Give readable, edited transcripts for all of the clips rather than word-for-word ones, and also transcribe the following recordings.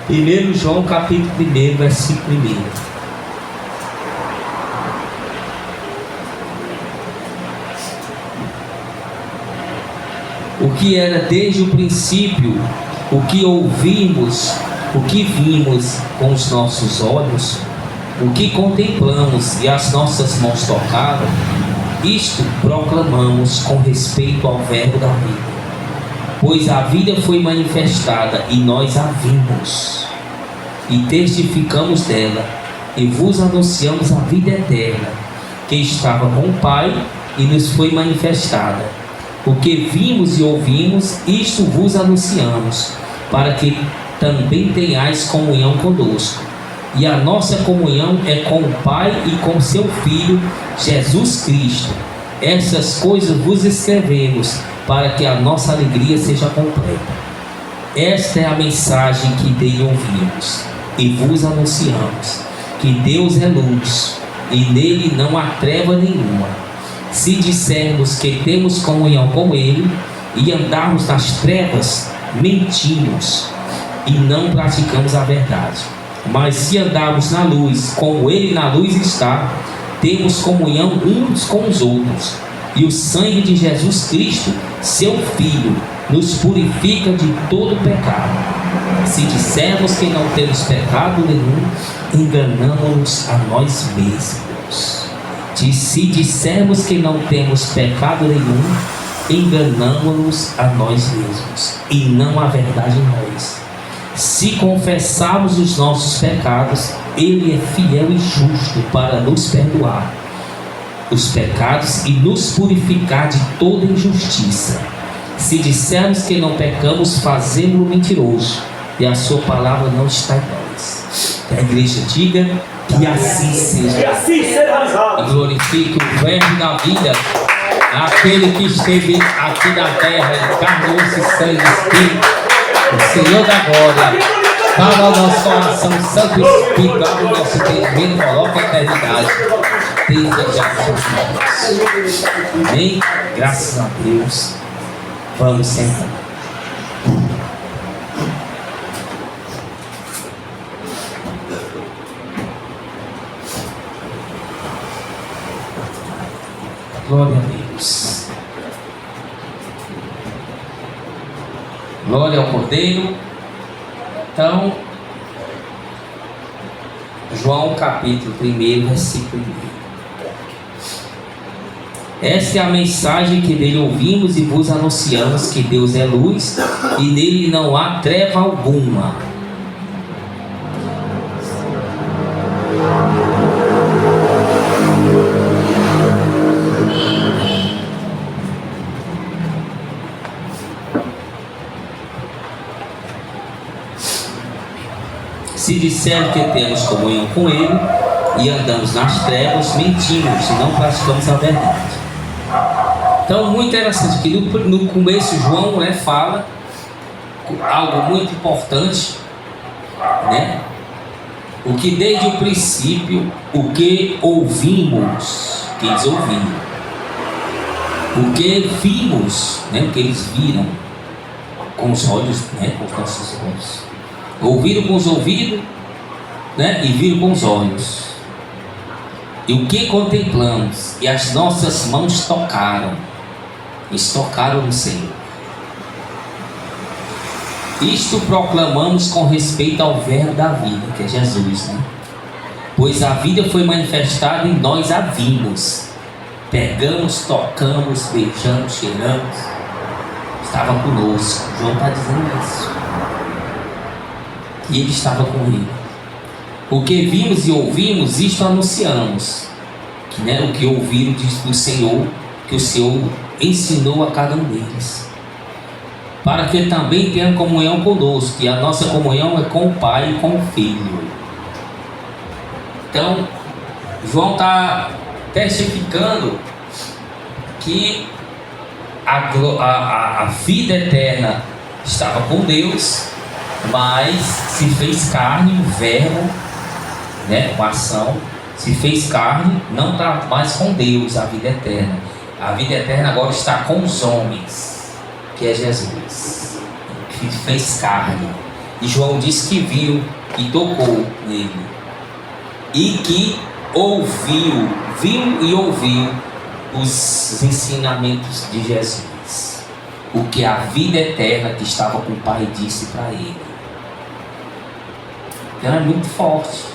1 João capítulo 1, versículo 1. O que era desde o princípio, o que ouvimos, o que vimos com os nossos olhos, o que contemplamos e as nossas mãos tocaram, isto proclamamos com respeito ao verbo da vida. Pois a vida foi manifestada e nós a vimos, e testificamos dela, e vos anunciamos a vida eterna, que estava com o Pai e nos foi manifestada. O que vimos e ouvimos, isto vos anunciamos, para que também tenhais comunhão conosco. E a nossa comunhão é com o Pai e com seu Filho, Jesus Cristo. Essas coisas vos escrevemos, para que a nossa alegria seja completa. Esta é a mensagem que dele ouvimos e vos anunciamos, que Deus é luz, e nele não há treva nenhuma. Se dissermos que temos comunhão com ele e andarmos nas trevas, mentimos e não praticamos a verdade. Mas se andarmos na luz, como ele na luz está, temos comunhão uns com os outros, e o sangue de Jesus Cristo, seu Filho, nos purifica de todo pecado. Se dissermos que não temos pecado nenhum, enganamos-nos a nós mesmos. Se dissermos que não temos pecado nenhum, enganamos-nos a nós mesmos, e não há verdade em nós. Se confessarmos os nossos pecados, ele é fiel e justo para nos perdoar os pecados e nos purificar de toda injustiça. Se dissermos que não pecamos, fazemos-lo mentiroso, e a sua palavra não está em nós. Que a igreja diga que assim seja. E glorifique o verbo da vida, aquele que esteve aqui na terra em carne, osso e sangue, espírito, o Senhor da glória. Fala ao nosso coração, Santo Espírito, abre o nosso entendimento, coloca a eternidade. Amém? Graças a Deus. Vamos sentar. Glória a Deus. Glória ao Cordeiro. Então, João capítulo 1, versículo 1. Esta é a mensagem que dele ouvimos e vos anunciamos, que Deus é luz e nele não há treva alguma. Se dissermos que temos comunhão com ele e andamos nas trevas, mentimos e não praticamos a verdade. Então, muito interessante que no começo João fala algo muito importante, o que desde o princípio, o que ouvimos, que eles ouviram, o que vimos, o que eles viram com os olhos, com os nossos olhos, ouviram com os ouvidos, e viram com os olhos, e o que contemplamos e as nossas mãos tocaram, eles tocaram no Senhor. Isto proclamamos com respeito ao verbo da vida, que é Jesus, Pois a vida foi manifestada e nós a vimos. Pegamos, tocamos, beijamos, cheiramos. Estava conosco. João está dizendo isso. E ele estava com ele. O que vimos e ouvimos, isto anunciamos. O que ouviram do Senhor, que o Senhor ensinou a cada um deles, para que também tenha comunhão conosco, e a nossa comunhão é com o Pai e com o Filho. Então, João está testificando que a vida eterna estava com Deus, mas se fez carne, o verbo, com ação, se fez carne, não está mais com Deus, a vida eterna. A vida eterna agora está com os homens, que é Jesus, que fez carne. E João disse que viu e tocou nele. E que viu e ouviu os ensinamentos de Jesus. O que a vida eterna que estava com o Pai disse para ele. Então é muito forte.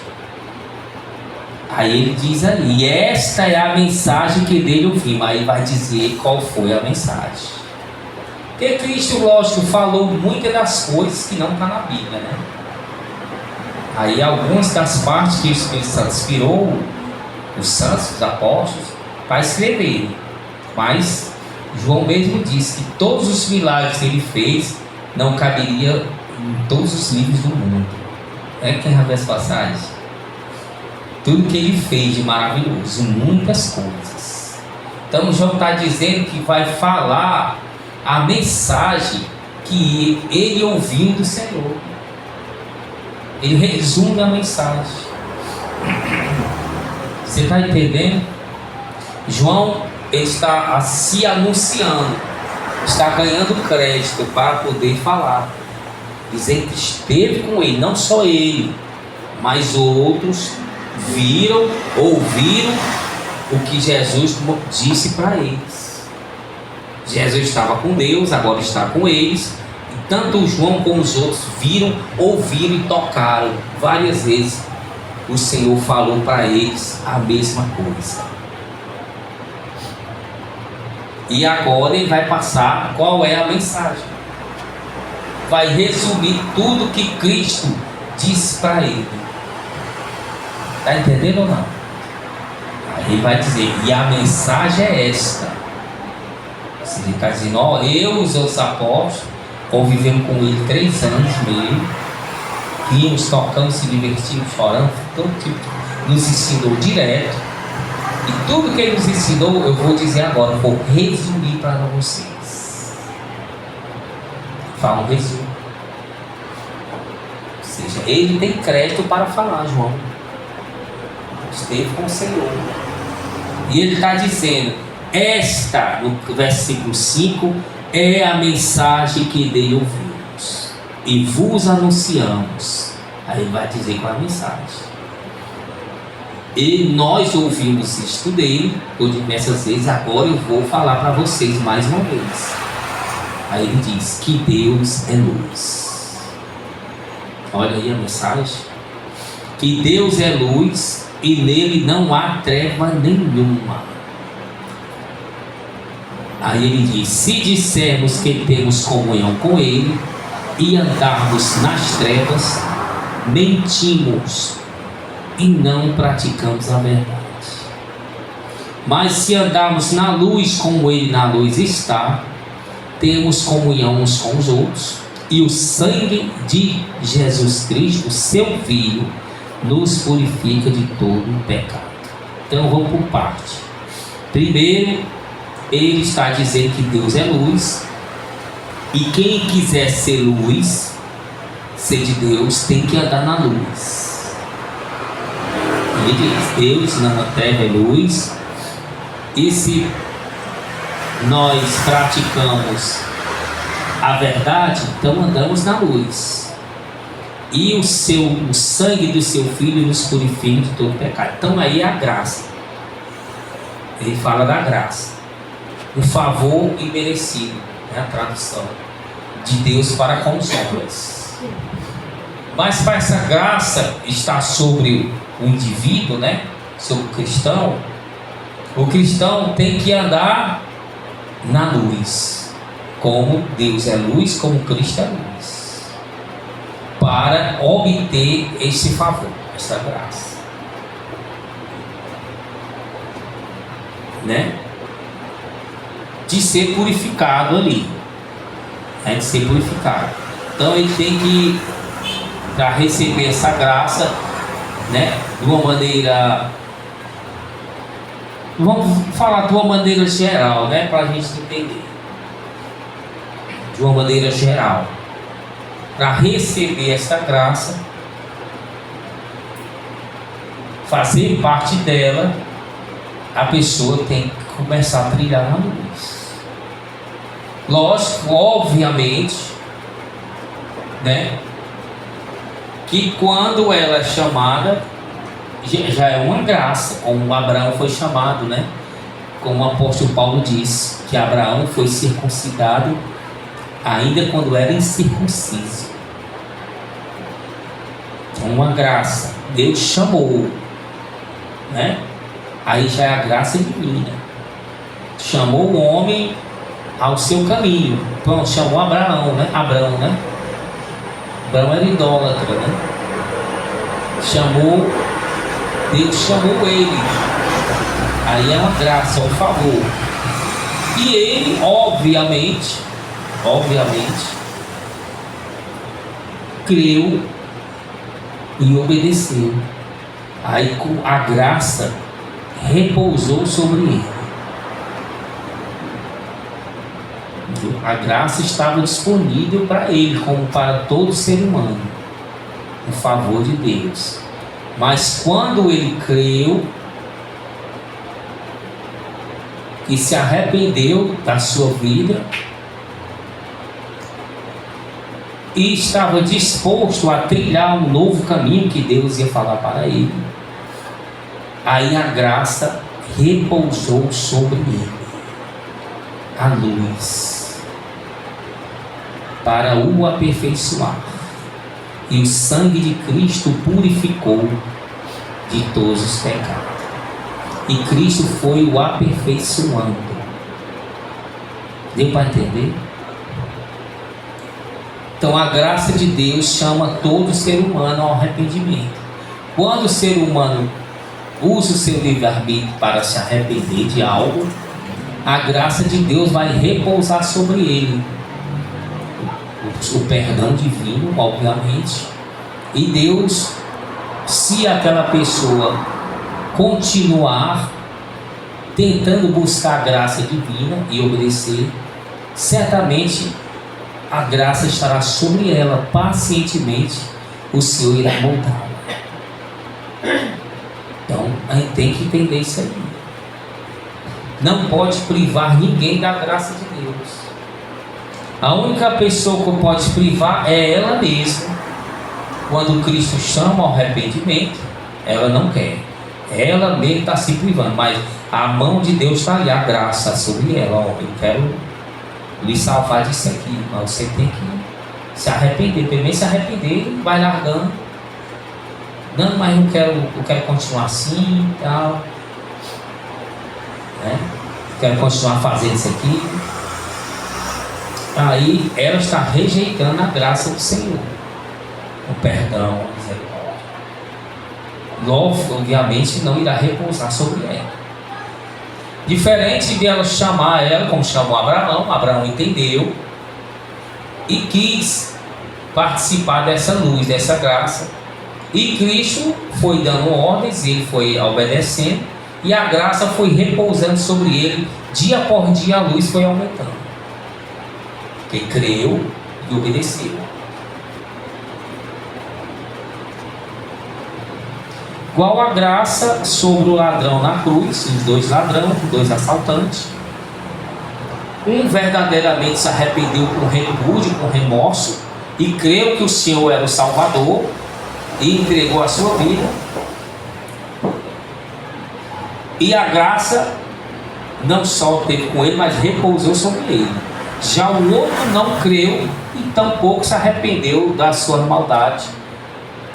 Aí ele diz ali, esta é a mensagem que dele ouvimos. Aí vai dizer qual foi a mensagem. Porque Cristo, lógico, falou muitas das coisas que não está na Bíblia, né? Aí algumas das partes que o Espírito Santo inspirou os santos, os apóstolos, para escrever. Mas João mesmo disse que todos os milagres que ele fez não caberia em todos os livros do mundo. É quem já viu essa passagem? Tudo que ele fez de maravilhoso, muitas coisas. Então João está dizendo que vai falar a mensagem que ele ouviu do Senhor. Ele resume a mensagem. Você está entendendo? João está se anunciando, está ganhando crédito para poder falar, dizendo que esteve com ele, não só ele, mas outros viram, ouviram o que Jesus disse para eles. Jesus estava com Deus, agora está com eles. E tanto João como os outros viram, ouviram e tocaram. Várias vezes o Senhor falou para eles a mesma coisa. E agora ele vai passar qual é a mensagem. Vai resumir tudo que Cristo disse para ele. Está entendendo ou não? Aí ele vai dizer, e a mensagem é esta. Ele está dizendo, ó, eu e os outros apóstolos convivemos com ele 3 anos e meio, íamos tocando, se divertindo, chorando, todo tipo, nos ensinou direto. E tudo que ele nos ensinou, eu vou dizer agora, vou resumir para vocês. Fala um resumo. Ou seja, ele tem crédito para falar, João. Esteve com o Senhor. E ele está dizendo, esta, no versículo 5, é a mensagem que dele ouvimos e vos anunciamos. Aí ele vai dizer qual é a mensagem. E nós ouvimos isto dele por diversas vezes, agora eu vou falar para vocês mais uma vez. Aí ele diz que Deus é luz. Olha aí a mensagem. Que Deus é luz e nele não há treva nenhuma. Aí ele diz, se dissermos que temos comunhão com ele e andarmos nas trevas, mentimos e não praticamos a verdade. Mas se andarmos na luz como ele na luz está, temos comunhão uns com os outros, e o sangue de Jesus Cristo, seu Filho, nos purifica de todo pecado. Então vamos por parte. Primeiro, ele está dizendo que Deus é luz, e quem quiser ser luz, ser de Deus, tem que andar na luz. Ele diz, Deus na terra é luz, e se nós praticamos a verdade, então andamos na luz. E o sangue do seu Filho nos purifica de todo pecado. Então aí é a graça. Ele fala da graça. O favor imerecido, é a tradução de Deus para com os homens. Mas para essa graça estar sobre o indivíduo, né? Sobre o cristão tem que andar na luz, como Deus é luz, como Cristo é luz, para obter esse favor, essa graça, né? De ser purificado ali, né? De ser purificado. Então ele tem que, para receber essa graça, né? De uma maneira, vamos falar de uma maneira geral, né? Para a gente entender. De uma maneira geral, para receber essa graça, fazer parte dela, a pessoa tem que começar a trilhar na luz. Lógico, obviamente, né? que quando ela é chamada, já é uma graça, como Abraão foi chamado, né? Como o apóstolo Paulo diz, que Abraão foi circuncidado ainda quando era incircunciso. Uma graça, Deus chamou, né? Aí já é a graça divina. Chamou o homem ao seu caminho. Pronto, chamou Abraão, né? Abraão era idólatra, né? Deus chamou ele. Aí é uma graça, um favor. E ele, obviamente, creu e obedeceu. Aí a graça repousou sobre ele. A graça estava disponível para ele, como para todo ser humano, o favor de Deus. Mas quando ele creu e se arrependeu da sua vida e estava disposto a trilhar um novo caminho que Deus ia falar para ele, aí a graça repousou sobre ele, a luz, para o aperfeiçoar. E o sangue de Cristo purificou de todos os pecados. E Cristo foi o aperfeiçoando. Deu para entender? Então a graça de Deus chama todo ser humano ao arrependimento. Quando o ser humano usa o seu livre-arbítrio para se arrepender de algo, a graça de Deus vai repousar sobre ele. O perdão divino, obviamente. E Deus, se aquela pessoa continuar tentando buscar a graça divina e obedecer, certamente a graça estará sobre ela, pacientemente o Senhor irá moldá-la. Então a gente tem que entender isso aí. Não pode privar ninguém da graça de Deus. A única pessoa que pode privar é ela mesma. Quando Cristo chama ao arrependimento, ela não quer. Ela mesma está se privando, mas a mão de Deus está ali, a graça sobre ela. Ó, eu quero lhe salvar disso aqui, mas você tem que se arrepender. Primeiro se arrepender, vai largando. Não, mas eu quero continuar assim e tal. Né? Quero continuar fazendo isso aqui. Aí ela está rejeitando a graça do Senhor, o perdão, a misericórdia. Logo, obviamente, não irá repousar sobre ela. Diferente de ela chamar ela, como chamou Abraão entendeu e quis participar dessa luz, dessa graça. E Cristo foi dando ordens, ele foi obedecendo, e a graça foi repousando sobre ele. Dia por dia a luz foi aumentando. Ele creu e obedeceu. Igual a graça sobre o ladrão na cruz, os dois ladrões, os dois assaltantes. Um verdadeiramente se arrependeu com repúdio, com remorso, e creu que o Senhor era o Salvador, e entregou a sua vida. E a graça não só teve com ele, mas repousou sobre ele. Já o outro não creu e tampouco se arrependeu da sua maldade.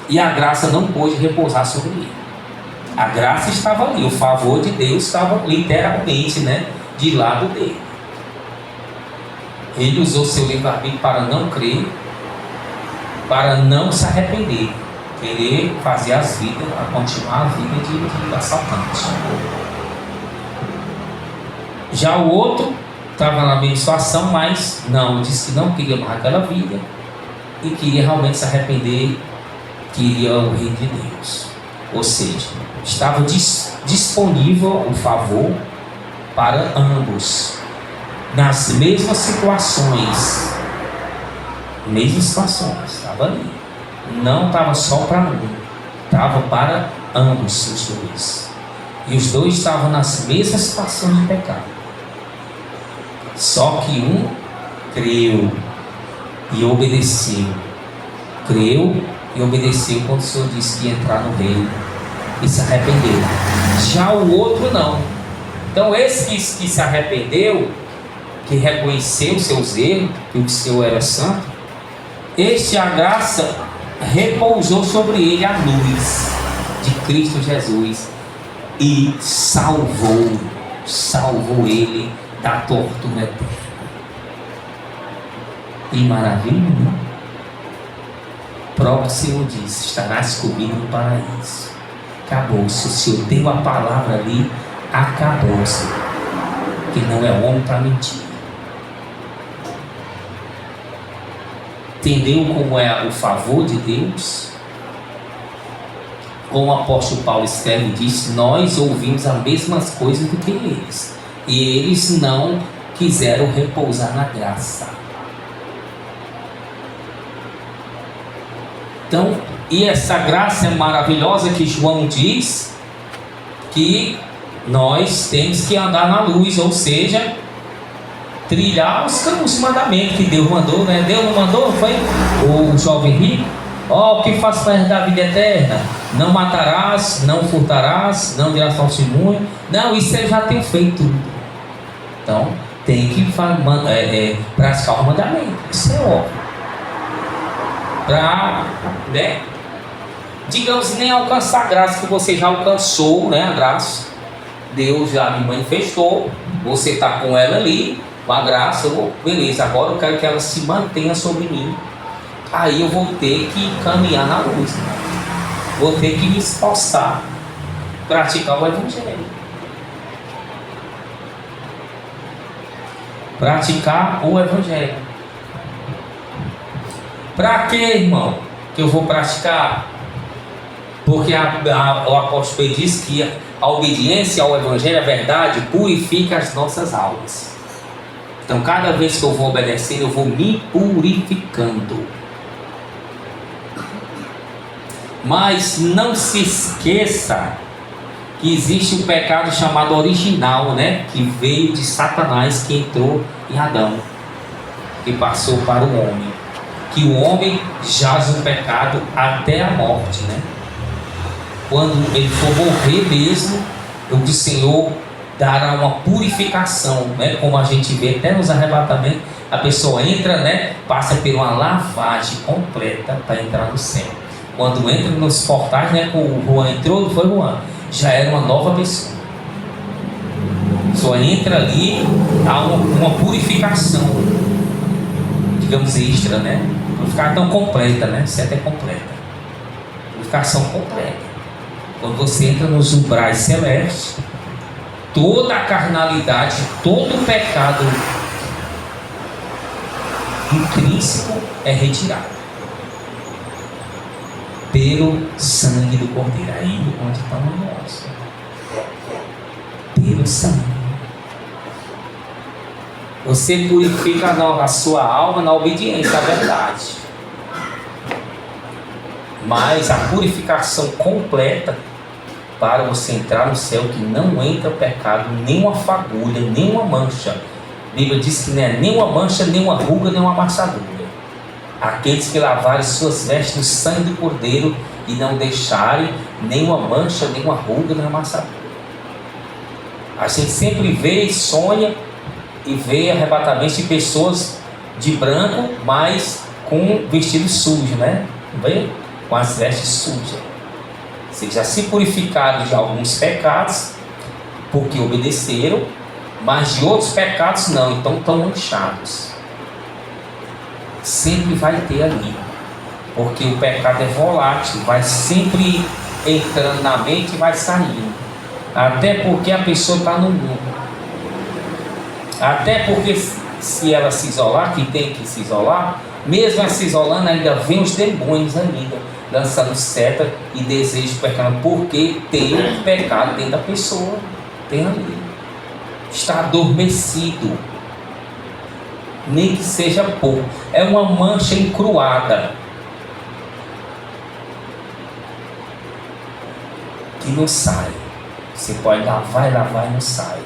E a graça não pôde repousar sobre ele. A graça estava ali, o favor de Deus estava literalmente, né, de lado dele. Ele usou seu livre-arbítrio para não crer, para não se arrepender, querer fazer as vidas, continuar a vida de assaltante. Já o outro estava na mesma situação, mas não, disse que não queria mais aquela vida e queria realmente se arrepender, queria o reino de Deus. Ou seja, estava disponível o favor para ambos, nas mesmas situações. Estava ali. Não estava só para um, estava para ambos os dois. E os dois estavam nas mesmas situações de pecado. Só que um creu e obedeceu. Creu e obedeceu quando o Senhor disse que ia entrar no reino e se arrependeu. Já o outro não. Então esse que se arrependeu, que reconheceu seus erros, que o Senhor era santo, a graça repousou sobre ele a luz de Cristo Jesus e salvou ele da tortura eterna. E maravilha, né? O próprio Senhor disse: estarás comigo no paraíso. Acabou-se. O Senhor deu a palavra ali, acabou-se. Que não é homem para mentir. Entendeu como é o favor de Deus? Como o apóstolo Paulo escreve e diz: nós ouvimos as mesmas coisas do que eles, e eles não quiseram repousar na graça. Então, e essa graça é maravilhosa que João diz que nós temos que andar na luz, ou seja, trilhar os mandamentos que Deus mandou, né? Deus não mandou, foi o jovem rico: ó, o que faz para herdar a vida eterna? Não matarás, não furtarás, não dirás falso testemunho. Não, isso eu já tenho feito tudo. Então, tem que praticar o mandamento. Isso é óbvio. Para, né, digamos, nem alcançar a graça que você já alcançou, né? A graça, Deus já me manifestou, você está com ela ali, com a graça, beleza, agora eu quero que ela se mantenha sobre mim. Aí eu vou ter que caminhar na luz, vou ter que me esforçar, praticar o Evangelho. Praticar o Evangelho. Para que, irmão, que eu vou praticar? Porque o apóstolo Pedro diz que a obediência ao Evangelho, a verdade, purifica as nossas almas. Então, cada vez que eu vou obedecer, eu vou me purificando. Mas não se esqueça que existe um pecado chamado original, né? Que veio de Satanás, que entrou em Adão, que passou para o homem. Que o homem jaz no pecado até a morte, né? Quando ele for morrer mesmo, o Senhor dará uma purificação, né? Como a gente vê até nos arrebatamentos, a pessoa entra, né? Passa por uma lavagem completa para entrar no céu. Quando entra nos portais, né? O Juan entrou, não foi Juan? Já era uma nova pessoa. Só entra ali, há uma purificação, digamos, extra, né? Purificação completa, né? Certo, é completa. Purificação completa. Quando você entra nos umbrais celestes, toda a carnalidade, todo o pecado intrínseco é retirado pelo sangue do Cordeiro. Aí onde está o negócio. Pelo sangue. Você purifica a sua alma na obediência à verdade. Mas a purificação completa para você entrar no céu, que não entra pecado, nem uma fagulha, nem uma mancha. A Bíblia diz que não é nem uma mancha, nem uma ruga, nem uma amassadura. Aqueles que lavarem suas vestes no sangue do Cordeiro e não deixarem nem uma mancha, nem uma ruga, nem uma amassadura. A gente sempre vê e sonha e vê arrebatamentos de pessoas de branco, mas com vestido sujo, né? Vê? Com as vestes sujas. Vocês já se purificaram de alguns pecados, porque obedeceram, mas de outros pecados não, então estão manchados. Sempre vai ter ali, porque o pecado é volátil, vai sempre entrando na mente e vai saindo. Até porque a pessoa está no mundo. Até porque se ela se isolar, que tem que se isolar, mesmo ela se isolando, ainda vem os demônios ainda, lançando seta e desejo de pecado, porque tem um pecado dentro da pessoa, tem ali. Está adormecido, nem que seja pouco, é uma mancha encruada, que não sai. Você pode lavar e não sai.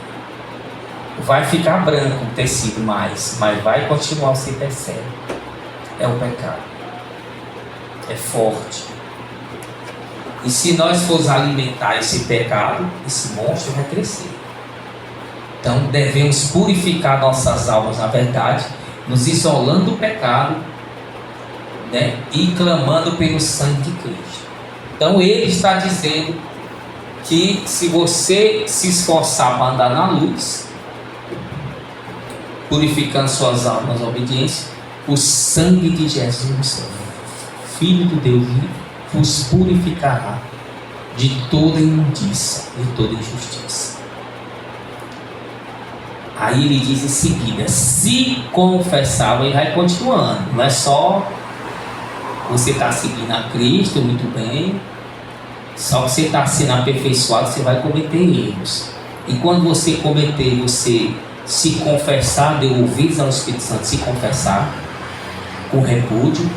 Vai ficar branco o tecido mais, mas vai continuar, você percebe. É o pecado. é forte. E se nós formos alimentar esse pecado, esse monstro vai crescer. Então devemos purificar nossas almas na verdade, nos isolando do pecado, né? E clamando pelo sangue de Cristo. Então ele está dizendo que se você se esforçar para andar na luz, purificando suas almas na obediência, o sangue de Jesus, Filho do Deus vivo, vos purificará de toda imundícia, de toda injustiça. Aí ele diz em seguida, se confessar, ele vai continuando, não é só você estar seguindo a Cristo, muito bem, só que você está sendo aperfeiçoado, você vai cometer erros. E quando você cometer, você se confessar, deu ouvidos ao Espírito Santo, se confessar com repúdio,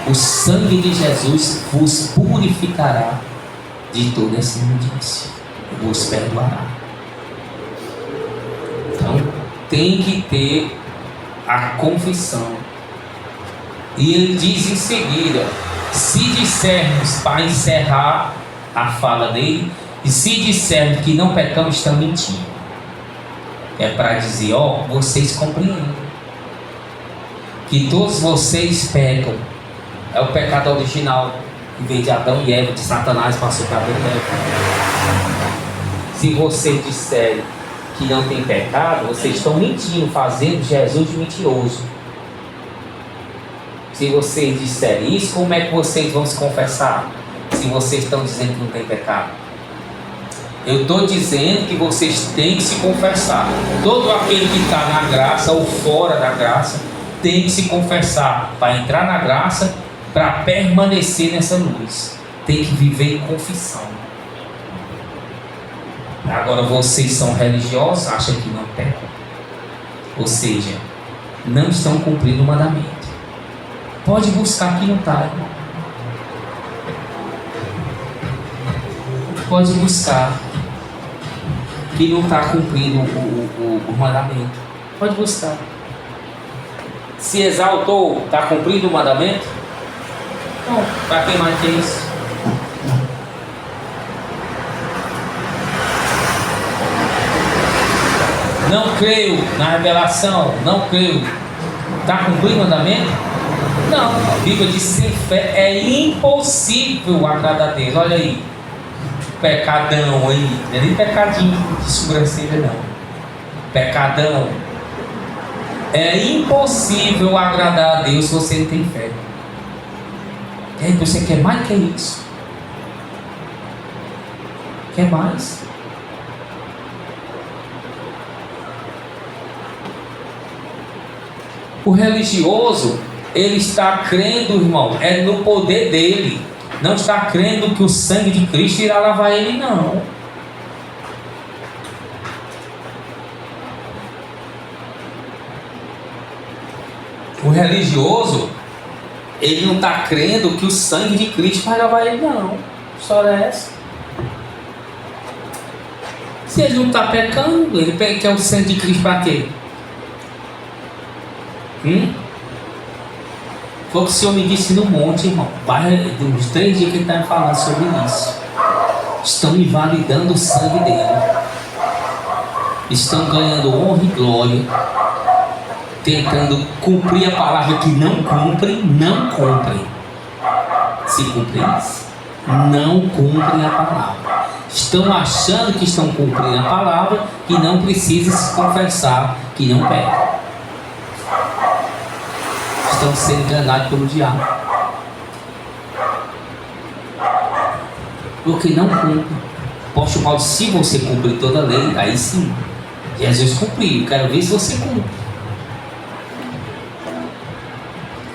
o sangue de Jesus vos purificará de toda essa imundícia e vos perdoará. Então tem que ter a confissão. E ele diz em seguida, se dissermos, para encerrar a fala dele, e se dissermos que não pecamos, estamos mentindo. É para dizer, vocês compreendem que todos vocês pecam. É o pecado original, que veio de Adão e Eva, de Satanás passou para Adão e Eva. Se vocês disserem que não tem pecado, vocês estão mentindo, fazendo Jesus de mentiroso. Se vocês disserem isso, como é que vocês vão se confessar? Se vocês estão dizendo que não tem pecado. Eu estou dizendo que vocês têm que se confessar. Todo aquele que está na graça ou fora da graça tem que se confessar para entrar na graça, para permanecer nessa luz. Tem que viver em confissão. Agora vocês são religiosos, acham que não pecam. Ou seja, não estão cumprindo o mandamento. Pode buscar que não está, irmão. Pode buscar que não está cumprindo o mandamento. Pode buscar. Se exaltou, está cumprindo o mandamento? Não, para quem mais que é isso? Não creio na revelação, não creio. Está cumprindo o mandamento? Não, a Bíblia diz sem fé é impossível agradar a Deus. Olha aí, pecadão aí, não é nem pecadinho de sobrancelha não. Pecadão. É impossível agradar a Deus se você não tem fé. E aí você quer mais que isso? Quer mais? O religioso, ele está crendo, irmão, é no poder dele. Não está crendo que o sangue de Cristo irá lavar ele, não. O religioso, ele não está crendo que o sangue de Cristo vai lavar ele, não. Só é essa. Se ele não está pecando, ele quer o sangue de Cristo para quê? Foi o que o Senhor me disse no monte, irmão. Uns 3 dias que ele está me falando sobre isso. Estão invalidando o sangue dele. Estão ganhando honra e glória. Tentando cumprir a palavra que não cumprem. Não cumprem. Se cumprem, não cumprem a palavra. Estão achando que estão cumprindo a palavra, que não precisa se confessar, que não pecam. Estão sendo enganados pelo diabo. Porque não cumpre. Apóstolo Paulo, se você cumprir toda a lei, aí sim. Jesus cumpriu. Quero ver se você cumpre.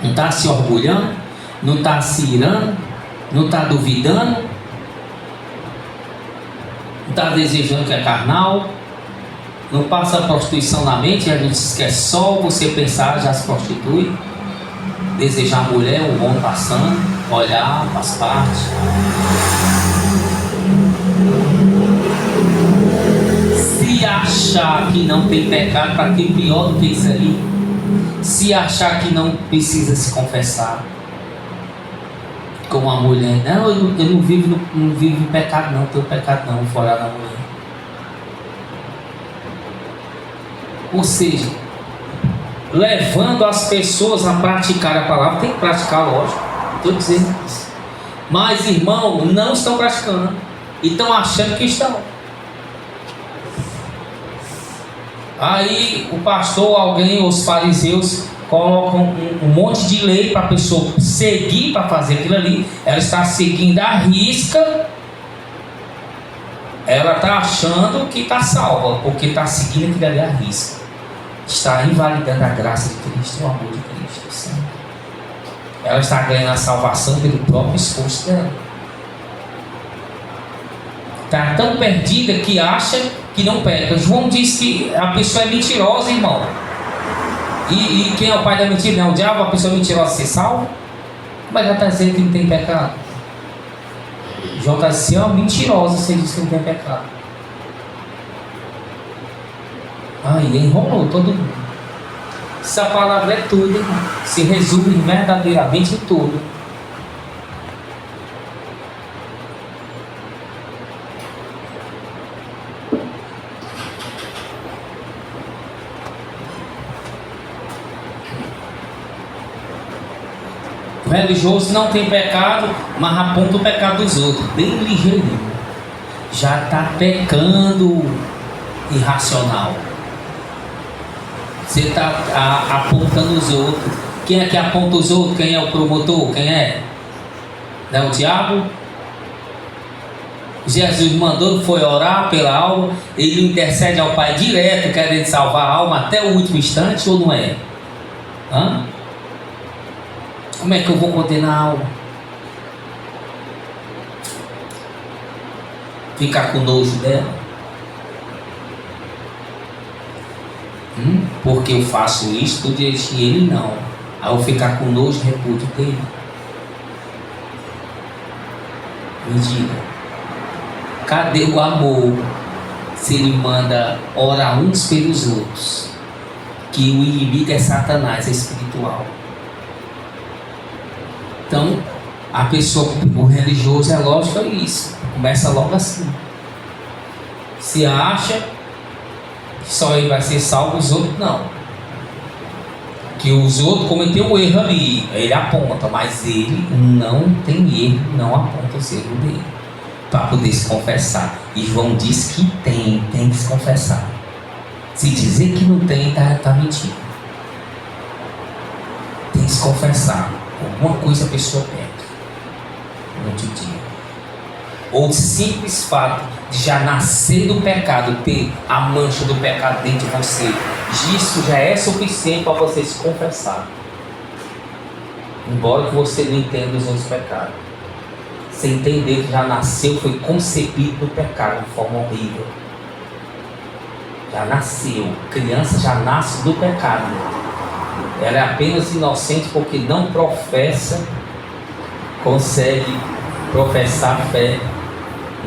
Não está se orgulhando, não está se irando, não está duvidando, não está desejando que é carnal, não passa a prostituição na mente, a gente diz que é só você pensar, já se prostitui. Desejar a mulher, o homem passando, olhar, faz parte. Se achar que não tem pecado, para que pior do que isso aí? Se achar que não precisa se confessar, Com a mulher, não, eu não vivo em pecado não, tenho pecado não, fora da mulher. Ou seja, levando as pessoas a praticar a palavra, tem que praticar, lógico, estou dizendo isso. Mas, irmão, não estão praticando e estão achando que estão. Aí o pastor, alguém, os fariseus colocam um monte de lei para a pessoa seguir para fazer aquilo ali. Ela está seguindo à risca. Ela está achando que está salva, porque está seguindo aquilo ali à risca. Está invalidando a graça de Cristo, o amor de Cristo. Sim. Ela está ganhando a salvação pelo próprio esforço dela. Está tão perdida que acha que não peca. João diz que a pessoa é mentirosa, irmão. E quem é o pai da mentira? Não é o diabo? A pessoa mentirosa ser salva? Como é que ela está dizendo que não tem pecado? João está dizendo, mentirosa, você diz que não tem pecado. Aí enrolou todo mundo. Essa palavra é tudo, irmão. Se resume verdadeiramente em tudo. O religioso não tem pecado, mas aponta o pecado dos outros, bem ligeirinho. Já está pecando irracional. Você está apontando os outros. Quem é que aponta os outros? Quem é o promotor? Quem é? Não é o diabo? Jesus mandou, foi orar pela alma. Ele intercede ao Pai direto, querendo salvar a alma até o último instante, ou não é? Hã? Como é que eu vou condenar a alma? Ficar com nojo dela? Porque eu faço isso, tudo isso e ele não. Aí eu ficar com nojo e repúdio dele. Me diga, cadê o amor se ele manda orar uns pelos outros? Que o inimigo é Satanás, é espiritual. Então, a pessoa, o religioso é lógico, é isso. Começa logo assim. Se acha que só ele vai ser salvo, os outros não. Que os outros cometeram um erro ali, ele aponta, mas ele não tem erro, não aponta os erros dele. Para poder se confessar. E João diz que tem que se confessar. Se dizer que não tem, está mentindo. Tem que se confessar. Alguma coisa a pessoa peca no outro dia. Ou o simples fato de já nascer do pecado, ter a mancha do pecado dentro de você, isso já é suficiente para você se confessar. Embora que você não entenda os outros pecados, você entender que já nasceu, foi concebido no pecado de forma horrível. Já nasceu, criança já nasce do pecado. Ela é apenas inocente porque não professa, consegue professar fé,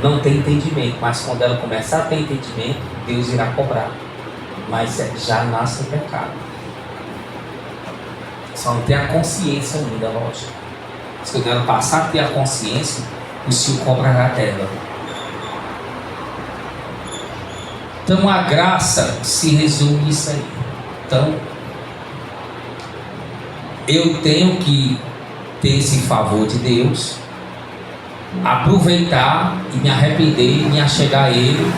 não tem entendimento. Mas quando ela começar a ter entendimento, Deus irá cobrar. Mas já nasce o pecado. Só não tem a consciência ainda, lógico. Mas quando ela passar a ter a consciência, o Senhor cobrará dela. Então a graça se resume nisso aí. Então, eu tenho que ter esse favor de Deus, aproveitar e me arrepender e me achegar a Ele,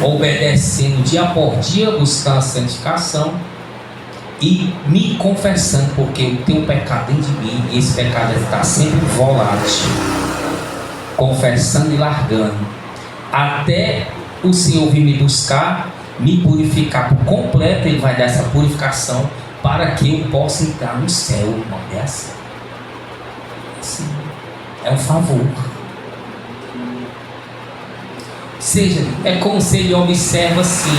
obedecendo dia por dia, buscar a santificação e me confessando, porque eu tenho um pecado dentro de mim e esse pecado está sempre volátil, confessando e largando, até o Senhor vir me buscar, me purificar por completo. Ele vai dar essa purificação para que eu possa entrar no céu, irmão. É assim. É um favor. Ou seja, é como se ele observa assim: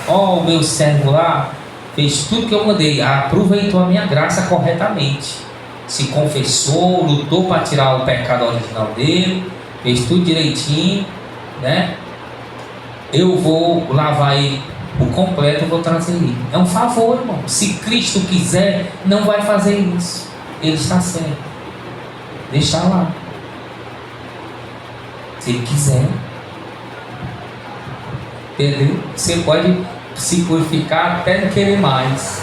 ó, o meu servo lá fez tudo que eu mandei, aproveitou a minha graça corretamente, se confessou, lutou para tirar o pecado original dele, fez tudo direitinho, né? Eu vou lavar ele por completo, eu vou trazer ele. É um favor, irmão. Se Cristo quiser, não vai fazer isso. Ele está certo. deixar lá. Se ele quiser. Entendeu? Você pode se purificar até não querer mais,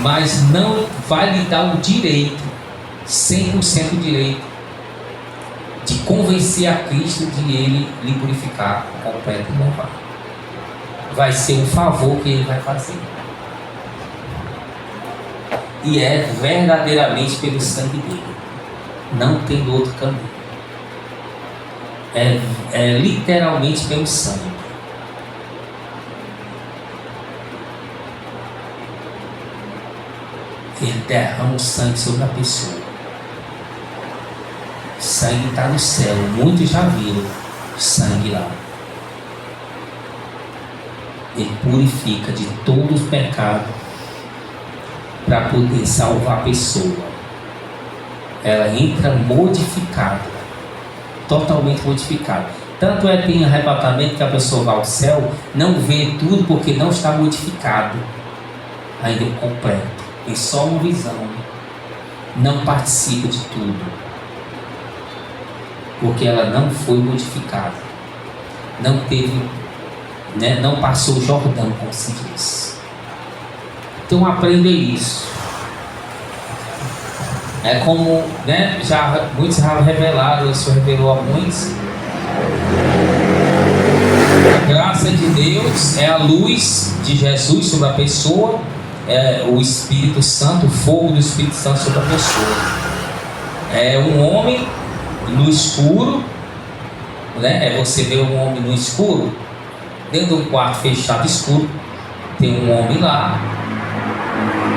mas não vai lhe dar o direito, 100% direito, de convencer a Cristo de Ele lhe purificar completo e levar. Vai ser um favor que Ele vai fazer. E é verdadeiramente pelo sangue dele. Não tem outro caminho. É literalmente pelo sangue. Ele derrama o sangue sobre a pessoa. O sangue está no céu. Muitos já viram o sangue lá. Ele purifica de todo o pecado para poder salvar a pessoa. Ela entra modificada, totalmente modificada. Tanto é que tem arrebatamento que a pessoa vai ao céu, não vê tudo porque não está modificado ainda completo. Tem só uma visão, não participa de tudo, porque ela não foi modificada, não teve, né, não passou o Jordão, como se diz. Então aprenda isso. É como, né, muitos já revelaram, o Senhor revelou a muitos. A graça de Deus é a luz de Jesus sobre a pessoa, é o Espírito Santo, o fogo do Espírito Santo sobre a pessoa. É um homem no escuro, né? É você ver um homem no escuro, dentro de um quarto fechado escuro, tem um homem lá,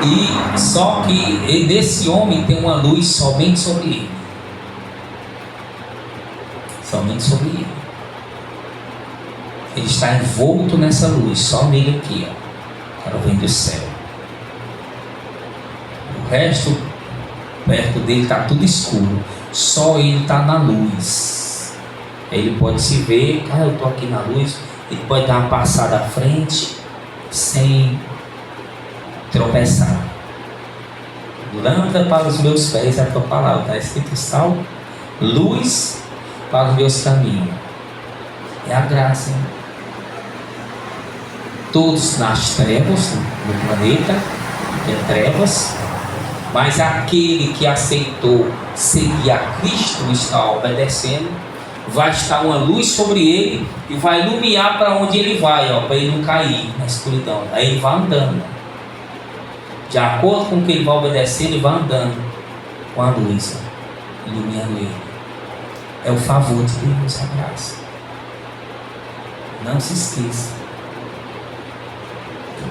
e só que desse homem tem uma luz somente sobre ele. Somente sobre ele. Ele está envolto nessa luz, só nele aqui, ó. O cara vem do céu. O resto, perto dele está tudo escuro. Só ele está na luz. Ele pode se ver, cara, eu estou aqui na luz. Ele pode dar uma passada à frente sem tropeçar. Lâmpada para os meus pés é a tua palavra. Está escrito sal, luz para os meus caminhos. É a graça, hein? Todos nas trevas no planeta, tem trevas, mas aquele que aceitou seguir a Cristo e está obedecendo, vai estar uma luz sobre ele e vai iluminar para onde ele vai, para ele não cair na escuridão. Aí ele vai andando, de acordo com o que ele vai obedecendo, ele vai andando com a luz, iluminando ele. É o favor de Deus, a graça. Não se esqueça.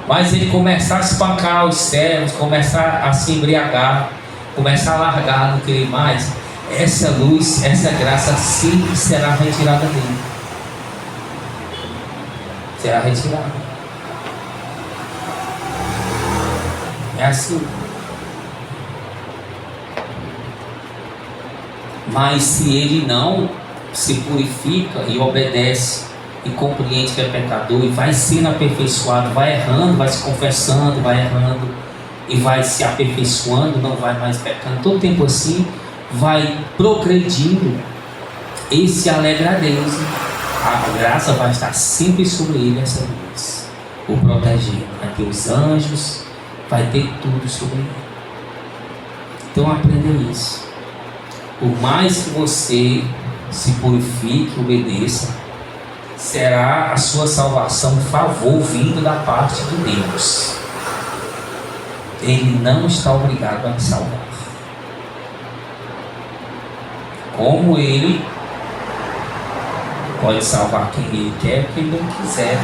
Mas ele começar a espancar os servos, começar a se embriagar, começar a largar, não querer mais, essa luz, essa graça sempre será retirada dele. Será retirada. É assim. Mas se ele não se purifica e obedece e compreende que é pecador e vai sendo aperfeiçoado, vai errando, vai se confessando, vai errando e vai se aperfeiçoando, não vai mais pecando, todo tempo assim, vai progredindo, esse alegra a Deus. A graça vai estar sempre sobre ele, essa luz, o proteger. Vai ter os anjos, vai ter tudo sobre ele. Então aprenda isso. Por mais que você se purifique, obedeça, será a sua salvação um favor vindo da parte de Deus. Ele não está obrigado a te salvar. Como ele pode salvar quem ele quer, quem ele não quiser.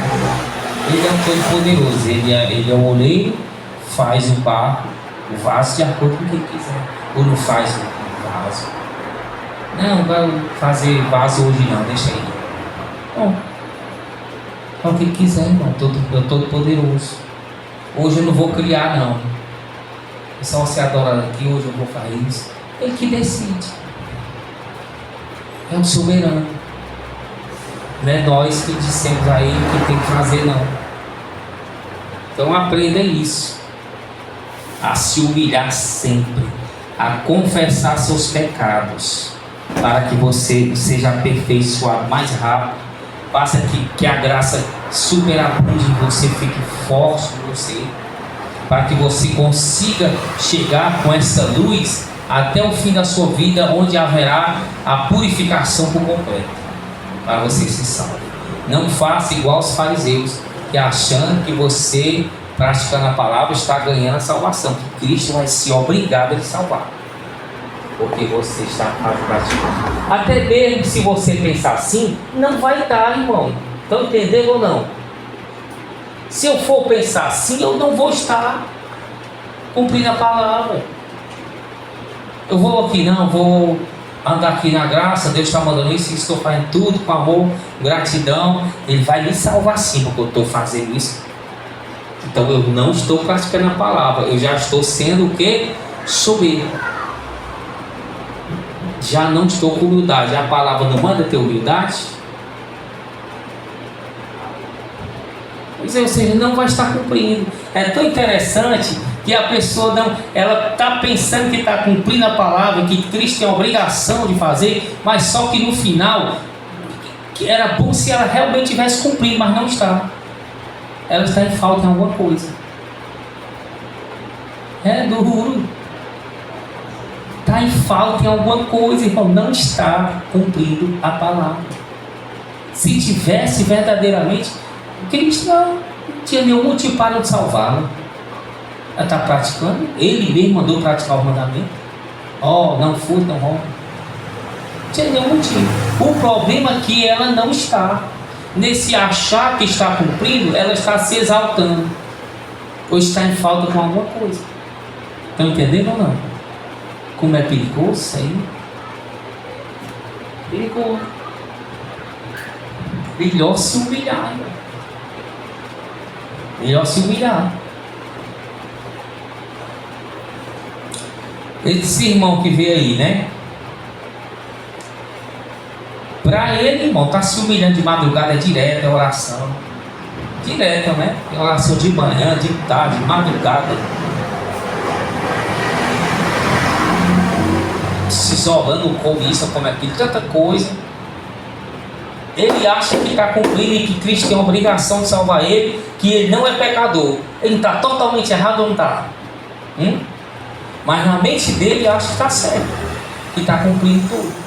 Ele é um todo-poderoso. Ele é o oleiro, faz o barro, o vaso de acordo com o que ele quiser. Ou não faz o vaso. Não, vai fazer vaso hoje não, deixa aí. Bom, é o que ele quiser, irmão. Eu todo poderoso. Hoje eu não vou criar, não. É só você adorar aqui, hoje eu vou fazer isso. Ele que decide. É um soberano. Não é nós que dissemos a ele que tem que fazer, não. Então aprenda isso. A se humilhar sempre. a confessar seus pecados, para que você seja aperfeiçoado mais rápido, faça que a graça superabunde em você, fique forte em você, para que você consiga chegar com essa luz até o fim da sua vida, onde haverá a purificação por completo, para você se salvar. Não faça igual aos fariseus, que achando que você, praticando a palavra, está ganhando a salvação, que Cristo vai se obrigado a lhe salvar, porque você está praticando. Até mesmo se você pensar assim, não vai dar, irmão. Estão entendendo ou não? Se eu for pensar assim, eu não vou estar cumprindo a palavra. Eu vou aqui, não, vou andar aqui na graça, Deus está mandando isso, estou fazendo tudo com amor, gratidão. Ele vai me salvar sim, porque eu estou fazendo isso. Então eu não estou praticando a palavra, eu já estou sendo o que? Soberbo. Já não estou com humildade. A palavra não manda ter humildade? Ou seja, não vai estar cumprindo. É tão interessante que a pessoa não, ela está pensando que está cumprindo a palavra, que Cristo tem a obrigação de fazer, mas só que no final, que era bom se ela realmente tivesse cumprido, mas não está. Ela está em falta em alguma coisa. É duro. Está em falta em alguma coisa, irmão. Não está cumprindo a palavra. Se tivesse verdadeiramente, Cristo não tinha nenhum motivo para não salvá-lo. Ela está praticando. Ele mesmo mandou praticar o mandamento. Não furta, não rouba. Não tinha nenhum motivo. O problema é que ela não está. Nesse achar que está cumprindo, ela está se exaltando, ou está em falta com alguma coisa. Estão entendendo ou não? Como é perigoso isso aí? Perigoso. Melhor se humilhar, irmão. Melhor se humilhar. Esse irmão que veio aí, né? Para ele, irmão, está se humilhando de madrugada, é direto, é oração. Direta, né? É oração de manhã, de tarde, de madrugada. Se isolando, come isso, come aquilo, tanta coisa. Ele acha que está cumprindo e que Cristo tem a obrigação de salvar ele, que ele não é pecador. Ele está totalmente errado ou não está? Mas na mente dele ele acha que está certo, que está cumprindo tudo.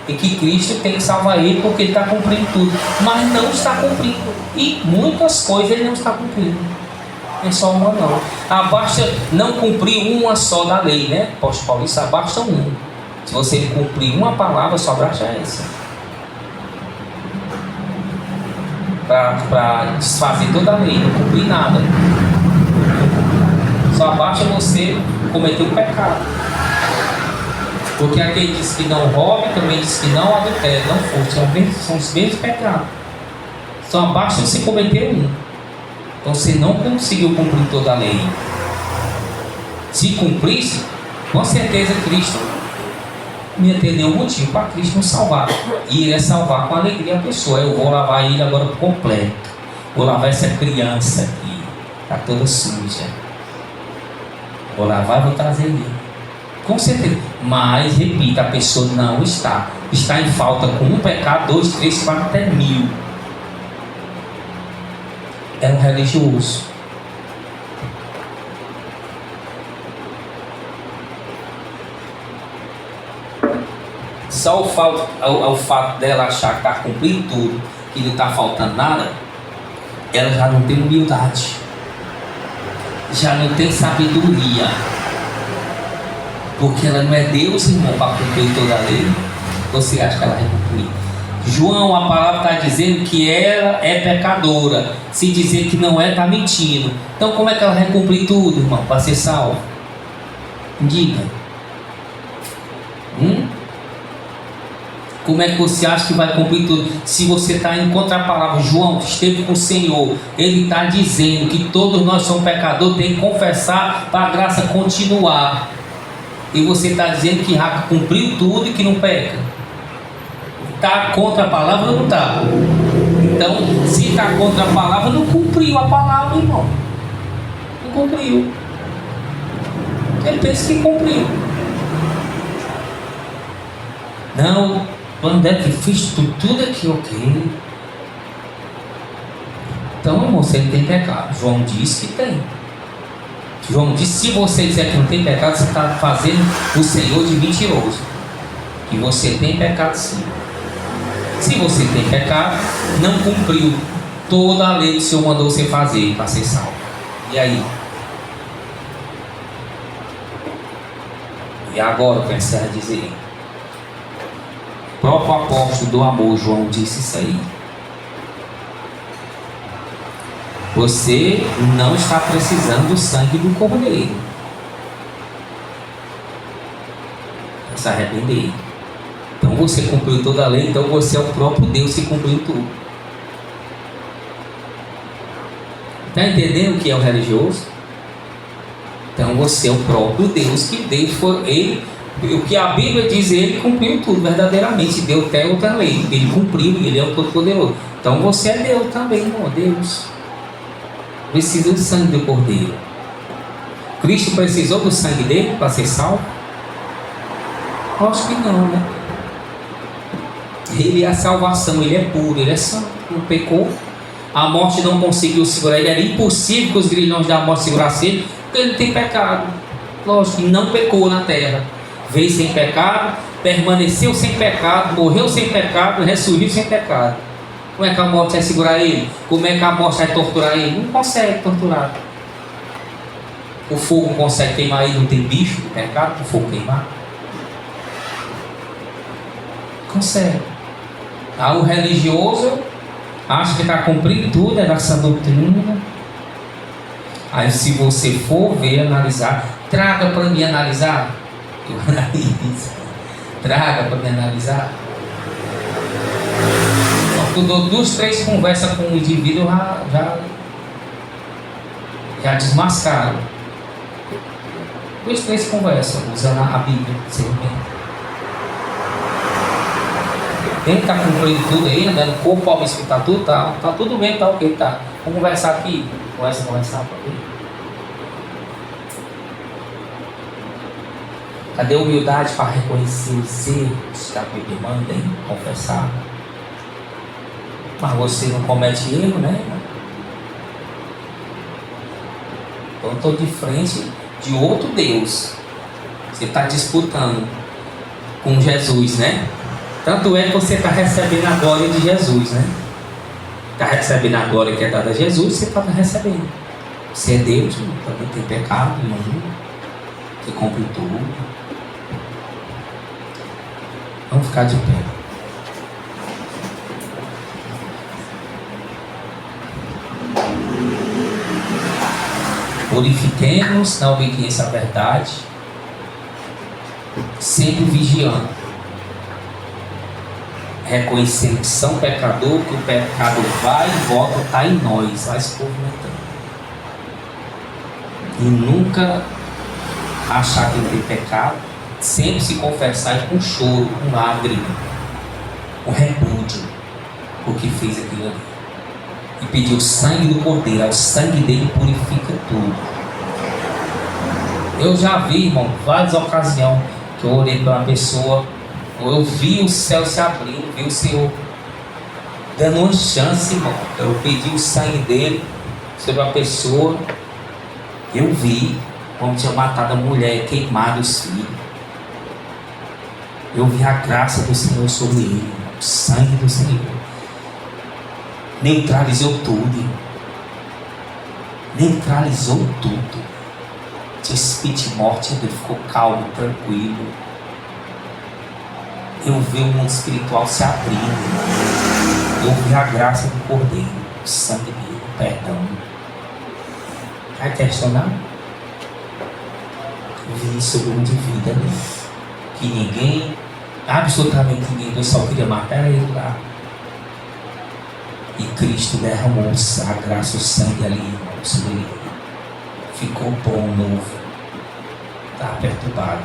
E que Cristo tem que salvar ele porque ele está cumprindo tudo, mas não está cumprindo, e muitas coisas ele não está cumprindo. É só uma não. Basta não cumprir uma só da lei, né? Apóstolo Paulo, isso basta um. Se você cumprir uma palavra, só basta essa para desfazer toda a lei, não cumprir nada. Só basta você cometer um pecado. Porque aquele diz que não rouba, também diz que não adultera, não furta. São os mesmos pecados. Só basta você cometer um. Então você não conseguiu cumprir toda a lei. Se cumprisse, com certeza Cristo não ia ter nenhum motivo para Cristo nos salvar. E iria salvar com alegria a pessoa. Eu vou lavar ele agora por completo. Vou lavar essa criança aqui. Está toda suja. Vou lavar e vou trazer ele. Com certeza. Mas, repita, a pessoa não está. Está em falta com um pecado, 2, 3, 4, até 1000. É um religioso. Só o fato dela achar que está cumprindo tudo, que não está faltando nada, ela já não tem humildade. Já não tem sabedoria. Porque ela não é Deus, irmão, para cumprir toda a lei. Você acha que ela vai cumprir? João, a palavra está dizendo que ela é pecadora. Se dizer que não é, está mentindo. Então como é que ela vai cumprir tudo, irmão, para ser salvo? Diga. Como é que você acha que vai cumprir tudo? Se você está em contra a palavra. João, que esteve com o Senhor, ele está dizendo que todos nós somos pecadores, tem que confessar para a graça continuar. E você está dizendo que já cumpriu tudo e que não peca. Está contra a palavra ou não está? Então, se está contra a palavra, não cumpriu a palavra, irmão. Não cumpriu. ele pensa que cumpriu. Não, quando é que fiz tudo aqui, ok. Então, irmão, você tem pecado. João diz que tem. João diz, se você disser que não tem pecado, você está fazendo o Senhor de mentiroso. Que você tem pecado sim. Se você tem pecado, não cumpriu toda a lei que o Senhor mandou você fazer para ser salvo. E aí? E agora eu penso a dizer, o próprio apóstolo do amor, João, disse isso aí. Você não está precisando do sangue do cordeiro para se arrepender. Então você cumpriu toda a lei, então você é o próprio Deus que cumpriu tudo. Está entendendo o que é o religioso? Então você é o próprio Deus, que Deus foi ele. O que a Bíblia diz, ele cumpriu tudo verdadeiramente, deu até outra lei, ele cumpriu e ele é o Todo-Poderoso. Então você é Deus também, irmão, Deus. Precisa do sangue do cordeiro. Cristo precisou do sangue dele para ser salvo? Acho que não, né? Ele é a salvação, ele é puro, ele é santo, não pecou. A morte não conseguiu segurar ele, era impossível que os grilhões da morte segurassem ele, porque ele tem pecado. Lógico, não pecou na terra. Veio sem pecado, permaneceu sem pecado, morreu sem pecado, ressurgiu sem pecado. Como é que a morte vai segurar ele? Como é que a morte vai torturar ele? Não consegue torturar. O fogo não consegue queimar ele, não tem bicho do pecado para o fogo queimar. Consegue. O religioso acha que está cumprindo tudo, é da sã doutrina. Aí se você for ver, analisar, traga para mim analisar. Eu analiso. Traga para mim analisar. Duas, três conversas com o indivíduo já desmascaram. Duas, três conversas usando a Bíblia. Ele está cumprindo tudo aí, andando corpo, alma, espírito, tá tudo, tá tudo bem, tá ok, tá. Vamos conversar aqui. Conversar para ver. Cadê a humildade para reconhecer os erros que a Bíblia manda, hein? Confessar. Mas você não comete erro, né? Então eu estou de frente de outro Deus. Você está disputando com Jesus, né? Tanto é que você está recebendo a glória de Jesus, né? Está recebendo a glória que é dada a Jesus, você está recebendo. Você é Deus, também tem pecado, não? Você cumpre tudo. Vamos ficar de pé. Purifiquemos na obediência à verdade, sempre vigiando, reconhecendo que são pecador, que o pecado vai e volta, está em nós, vai se movimentando. E nunca achar que não tem pecado, sempre se confessar com choro, com lágrima, com repúdio, porque fez aquilo ali. E pedir o sangue do Cordeiro, o sangue dele purifica tudo. Eu já vi, irmão, várias ocasiões que eu orei para uma pessoa, eu vi o céu se abrindo, vi o Senhor dando uma chance, irmão. Eu pedi o sangue dele sobre a pessoa, eu vi como tinha matado a mulher, queimado os filhos. Eu vi a graça do Senhor sobre ele, irmão, o sangue do Senhor. Neutralizou tudo, irmão. Neutralizou tudo. Tinha espírito de morte, ele ficou calmo, tranquilo. Eu vi o mundo espiritual se abrindo. Eu vi a graça do Cordeiro, o sangue dele, o perdão. Vai questionar? Eu vi sobre o mundo de vida, né? Que ninguém, absolutamente ninguém, eu só queria matar ele lá. E Cristo derramou a graça, o sangue ali, irmão, sobre ele. Ficou bom, novo. Estava perturbado.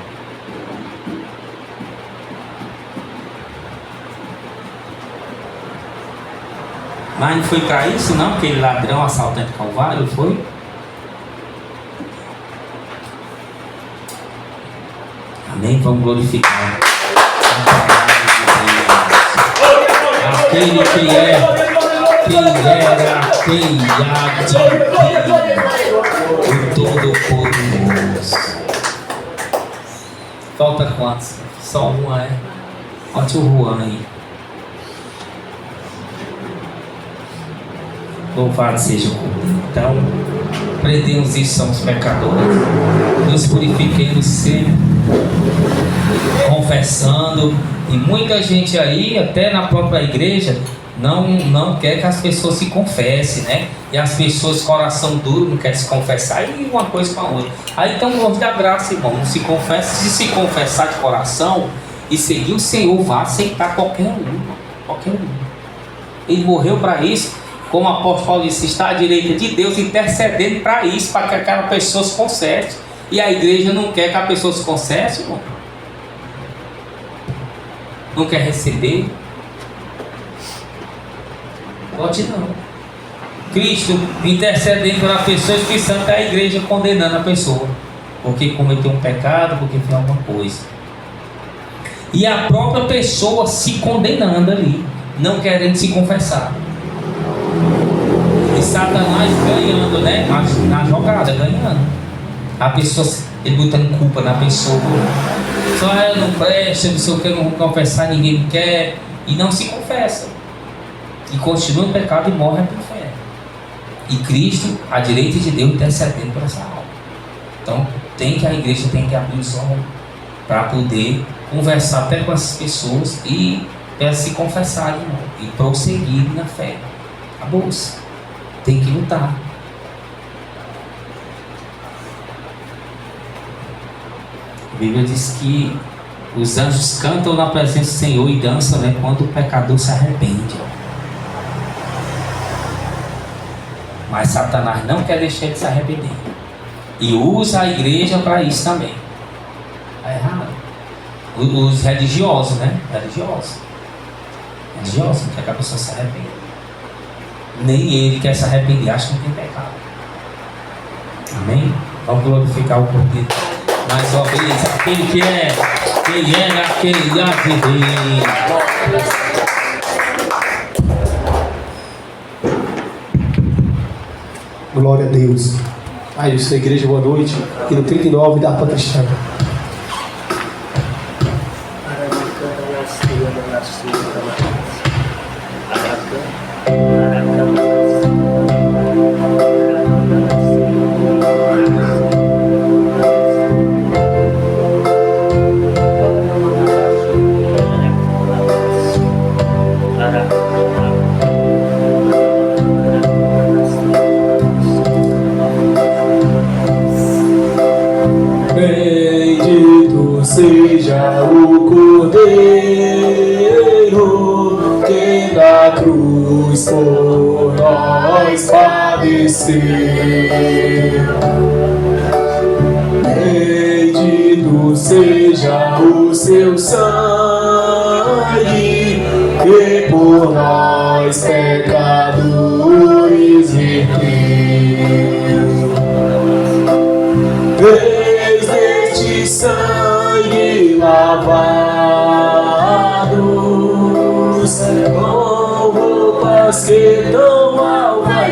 Mas não foi para isso não, aquele ladrão assaltante Calvário, foi? Amém? Vamos glorificar a palavra de Deus. Aquele que é, quem era, quem há de vir, o Todo-Poderoso. Falta quantos? Só uma, é? Olha o Juan aí. Louvado seja o Cordeiro. Então, aprendemos isso, somos pecadores. Nos purifiquemos sempre, confessando. E muita gente aí, até na própria igreja, não quer que as pessoas se confessem, né? E as pessoas, coração duro, não querem se confessar. E uma coisa com a outra. Aí então, vamos dar graça, irmão. Não se confessa. Se se confessar de coração e seguir o Senhor, vai aceitar qualquer um. Qualquer um. Ele morreu para isso. Como o apóstolo Paulo disse, está à direita de Deus intercedendo para isso, para que aquela pessoa se conserte. E a igreja não quer que a pessoa se conserte, irmão. Não quer receber. Pode não. Cristo intercedendo pela pessoa, Espírito Santo é a igreja condenando a pessoa. Porque cometeu um pecado, porque fez alguma coisa. E a própria pessoa se condenando ali, não querendo se confessar. E Satanás ganhando, né? Na jogada, ganhando. A pessoa, ele botando culpa na pessoa. Só ela não presta, não sei o que, não vou confessar, ninguém quer. E não se confessa. E continua no pecado e morre por fé. E Cristo, à direita de Deus, intercedendo por essa alma. Então, a igreja tem que abrir os olhos para poder conversar até com essas pessoas e se confessarem, irmão, e prosseguir na fé. Acabou-se. Tem que lutar. A Bíblia diz que os anjos cantam na presença do Senhor e dançam, né, quando o pecador se arrepende. Mas Satanás não quer deixar de se arrepender. E usa a igreja para isso também. Está errado. Os religiosos, né? Religiosos não quer que a pessoa se arrependa. Nem ele quer se arrepender, acha que não tem pecado. Amém? Vamos glorificar o Cordeiro. Mais uma vez, aquele que é, quem era, quem há de vir. Glória a Deus. Aí, isso, igreja, boa noite. E no 39 dá para Cristiano. Bendito seja o Cordeiro que na cruz por nós padeceu. Bendito seja o seu sangue que por nós pecadores verteu. Sangue lavados com roupas que dão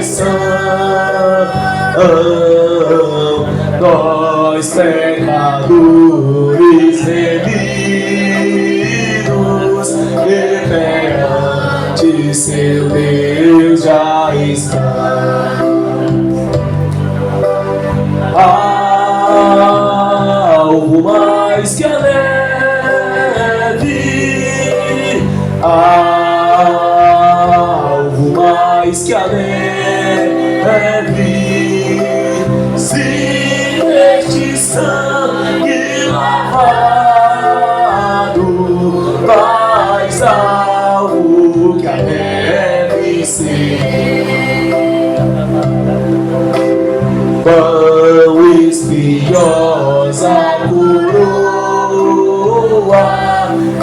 salvação, nós pecadores remidos que perante seu Deus já está. Algo mais que a neve, algo mais que a neve, se este sangue lavado, mais algo que a neve ser. Quão espinhosa coroa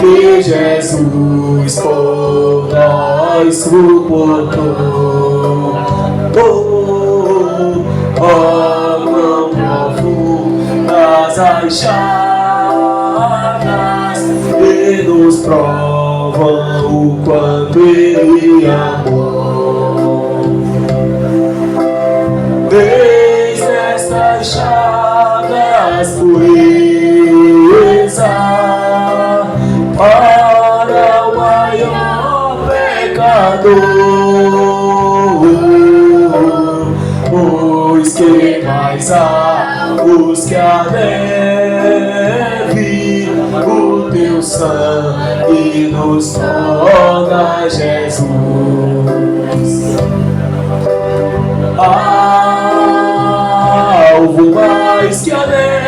que Jesus por nós suportou. Quão profundas as chagas e nos prova o quanto Ele amou. Desde estas chagas pureza para o maior pecador, pois que mais há os que a neve, o teu sangue nos torna Jesus. Alvo mais que a neve,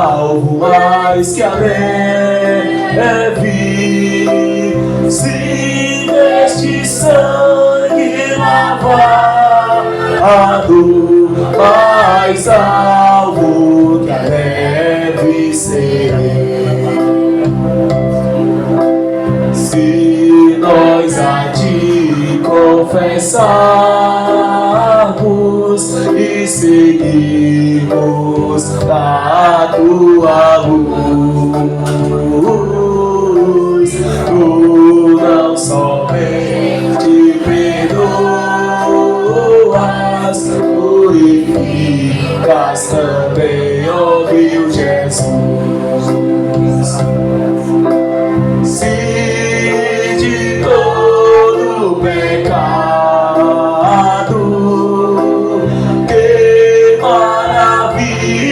alvo mais que a neve, se deste sangue lavado, mais alvo que a neve serei. Se nós a ti confessarmos e seguirmos na tua luz, tu não somente perdoas, purificas também, ouviu Jesus. Se de todo pecado, que maravilha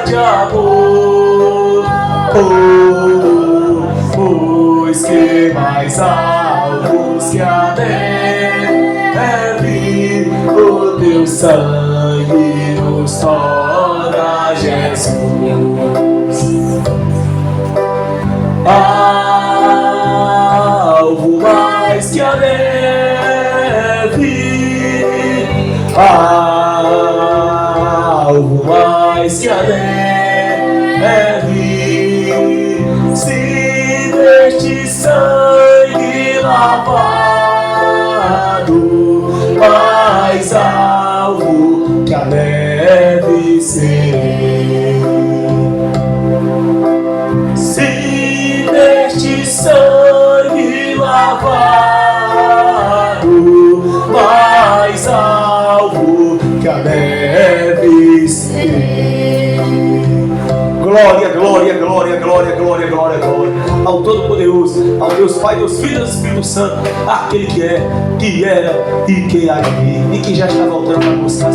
de amor, pois que mais altos que a neve, o teu sangue nos torna Jesus. Alvo mais que a neve, alvo mais que a neve, se deste sangue lavado, mais alvo que a neve serei. Se deste sangue lavado, mais alvo que a neve serei. Glória, glória, glória, glória, glória, glória, glória ao Todo-Poderoso, ao Deus Pai, Deus Filho e Deus Espírito Santo, aquele que é, que era e que há de vir, e que já está voltando para buscar